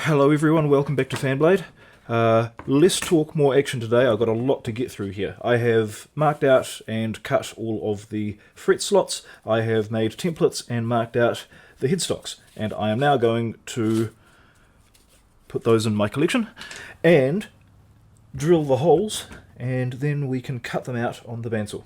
Hello everyone, welcome back to Fanblade. Less talk, more action today. I've got a lot to get through here. I have marked out and cut all of the fret slots. I have made templates and marked out the headstocks. And I am now going to put those in my collection and drill the holes, and then we can cut them out on the bandsaw.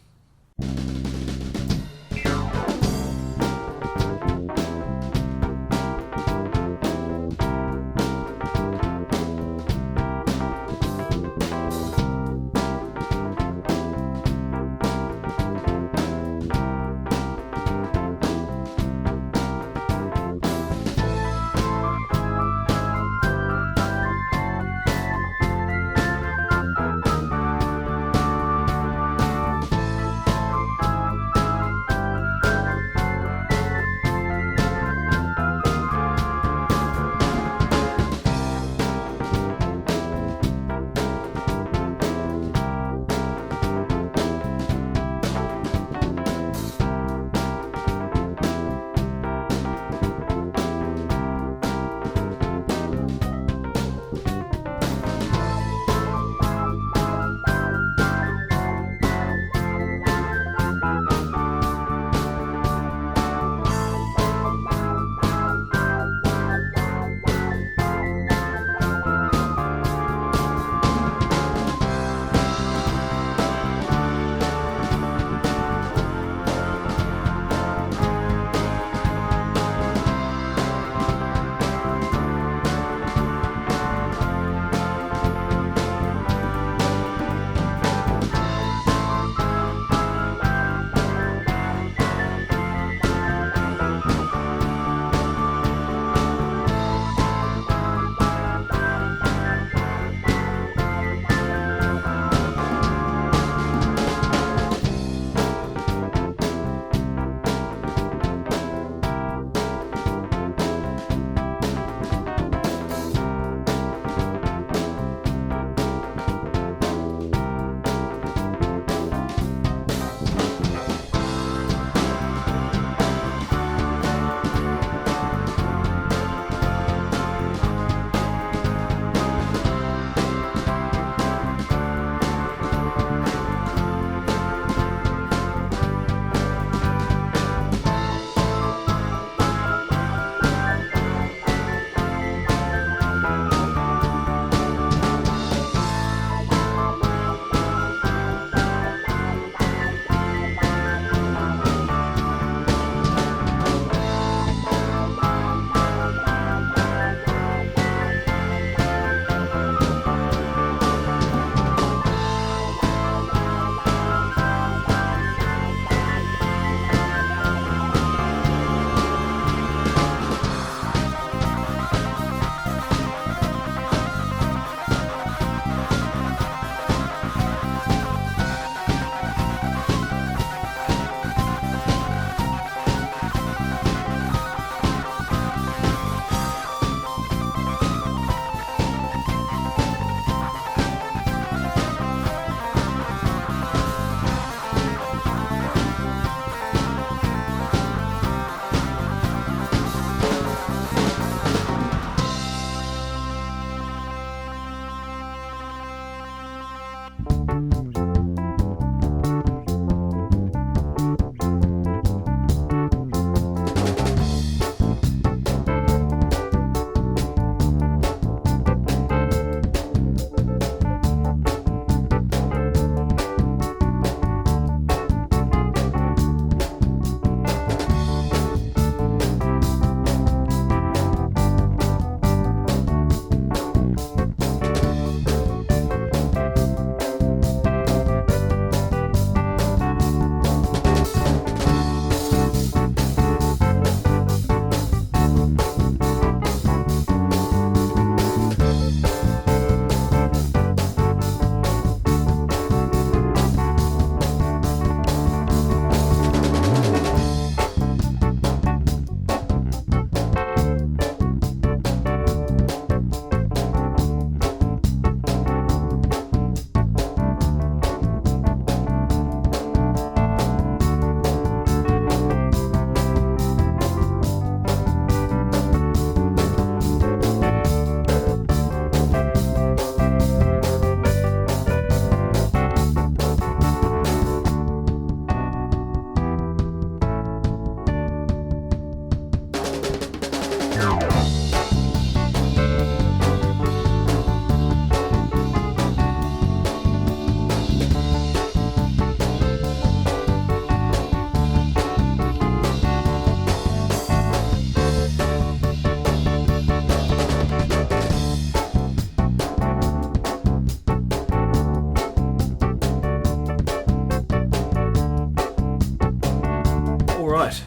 Right,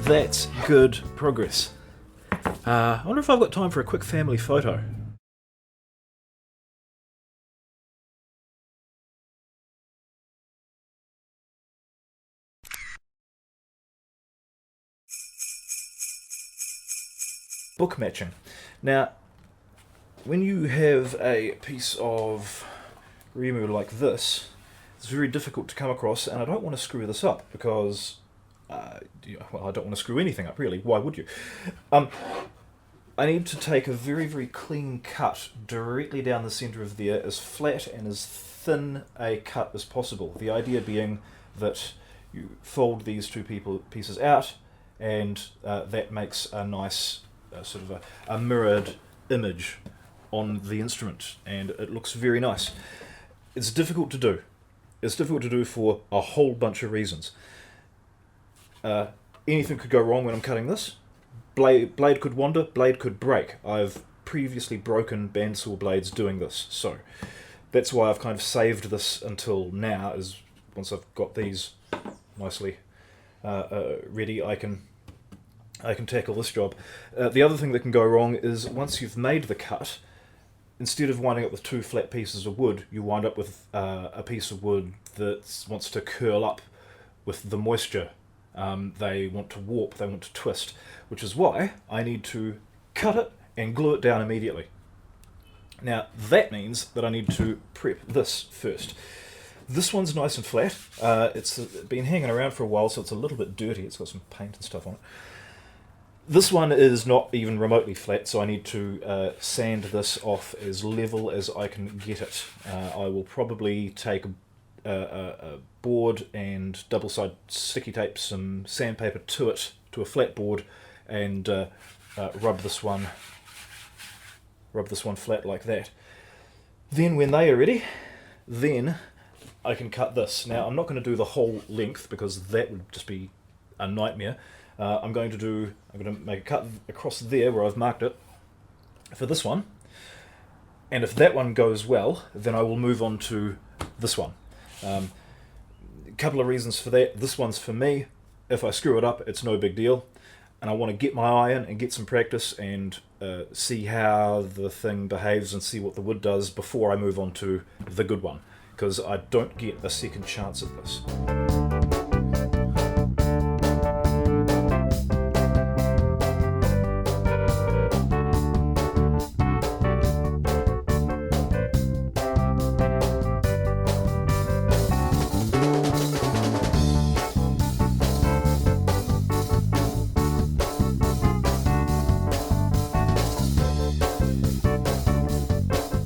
that's good progress. I wonder if I've got time for a quick family photo. Book matching. Now, when you have a piece of Remu like this, it's very difficult to come across, and I don't want to screw this up because, well, I don't want to screw anything up, really. Why would you? I need to take a very, very clean cut directly down the centre of there, as flat and as thin a cut as possible. The idea being that you fold these two pieces out, and that makes a nice sort of a mirrored image on the instrument, and it looks very nice. It's difficult to do. It's difficult to do for a whole bunch of reasons. Anything could go wrong when I'm cutting this. Blade could wander, blade could break. I've previously broken bandsaw blades doing this, so that's why I've kind of saved this until now, is once I've got these nicely ready, I can tackle this job. The other thing that can go wrong is once you've made the cut, instead of winding up with two flat pieces of wood, you wind up with a piece of wood that wants to curl up with the moisture. They want to warp, they want to twist, which is why I need to cut it and glue it down immediately. Now that means that I need to prep this first. This one's nice and flat. It's been hanging around for a while, so it's a little bit dirty. It's got some paint and stuff on it. This one is not even remotely flat, so I need to sand this off as level as I can get it. I will probably take a board and double-sided sticky tape some sandpaper to it, to a flat board, and rub this one flat like that. Then when they are ready, then I can cut this. Now I'm not going to do the whole length because that would just be a nightmare. I'm going to make a cut across there where I've marked it for this one, and if that one goes well, then I will move on to this one. A couple of reasons for that. This one's for me. If I screw it up, it's no big deal, and I want to get my eye in and get some practice and see how the thing behaves and see what the wood does before I move on to the good one, because I don't get a second chance at this.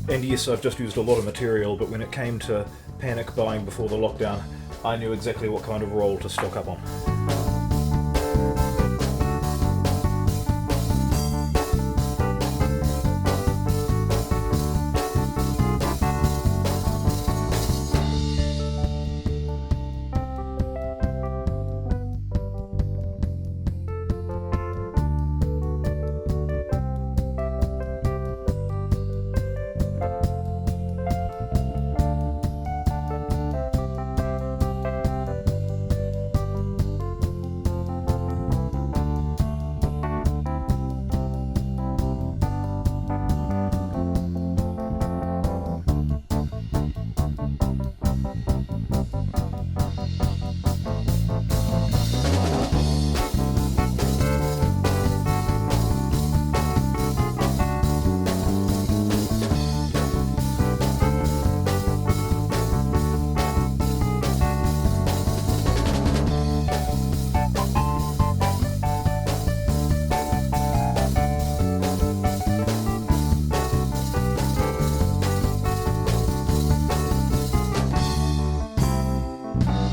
And yes, I've just used a lot of material, but when it came to panic buying before the lockdown, I knew exactly what kind of roll to stock up on.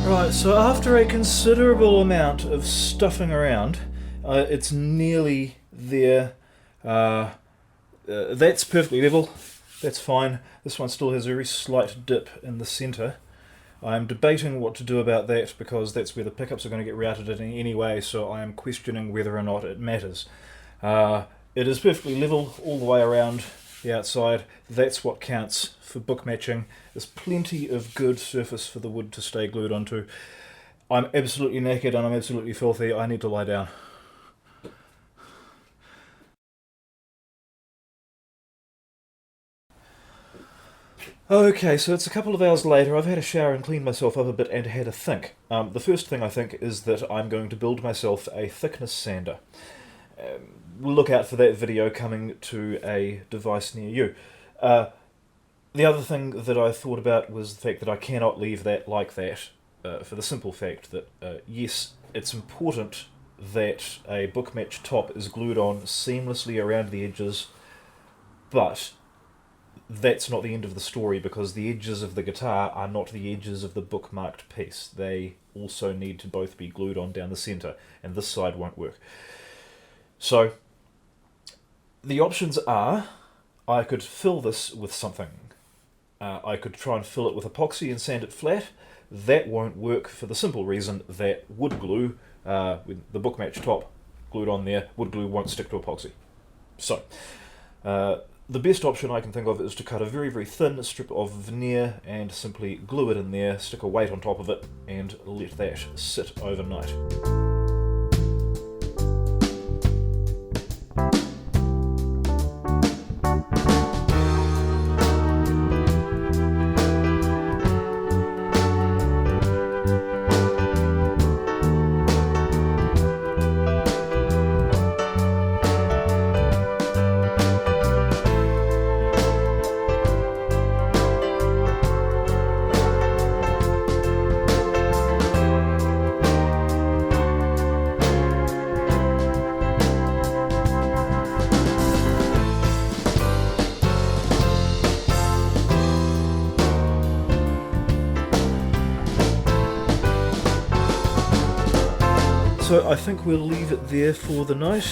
Right, so after a considerable amount of stuffing around, it's nearly there. That's perfectly level, that's fine. This one still has a very slight dip in the centre. I'm debating what to do about that because that's where the pickups are going to get routed in anyway, so I am questioning whether or not it matters. It is perfectly level all the way around the outside. That's what counts for book matching. There's plenty of good surface for the wood to stay glued onto. I'm absolutely naked and I'm absolutely filthy. I need to lie down. Okay, so it's a couple of hours later. I've had a shower and cleaned myself up a bit and had a think. The first thing I think is that I'm going to build myself a thickness sander. Look out for that video coming to a device near you. The other thing that I thought about was the fact that I cannot leave that like that, for the simple fact that, yes, it's important that a bookmatch top is glued on seamlessly around the edges, but that's not the end of the story, because the edges of the guitar are not the edges of the bookmarked piece. They also need to both be glued on down the centre, and this side won't work. So, the options are, I could fill this with something. I could try and fill it with epoxy and sand it flat. That won't work for the simple reason that wood glue, with the bookmatch top glued on there, wood glue won't stick to epoxy. So, the best option I can think of is to cut a very, very thin strip of veneer and simply glue it in there, stick a weight on top of it, and let that sit overnight. So I think we'll leave it there for the night.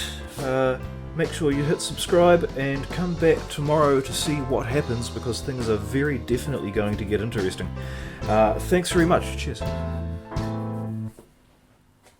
Make sure you hit subscribe and come back tomorrow to see what happens, because things are very definitely going to get interesting. Thanks very much. Cheers.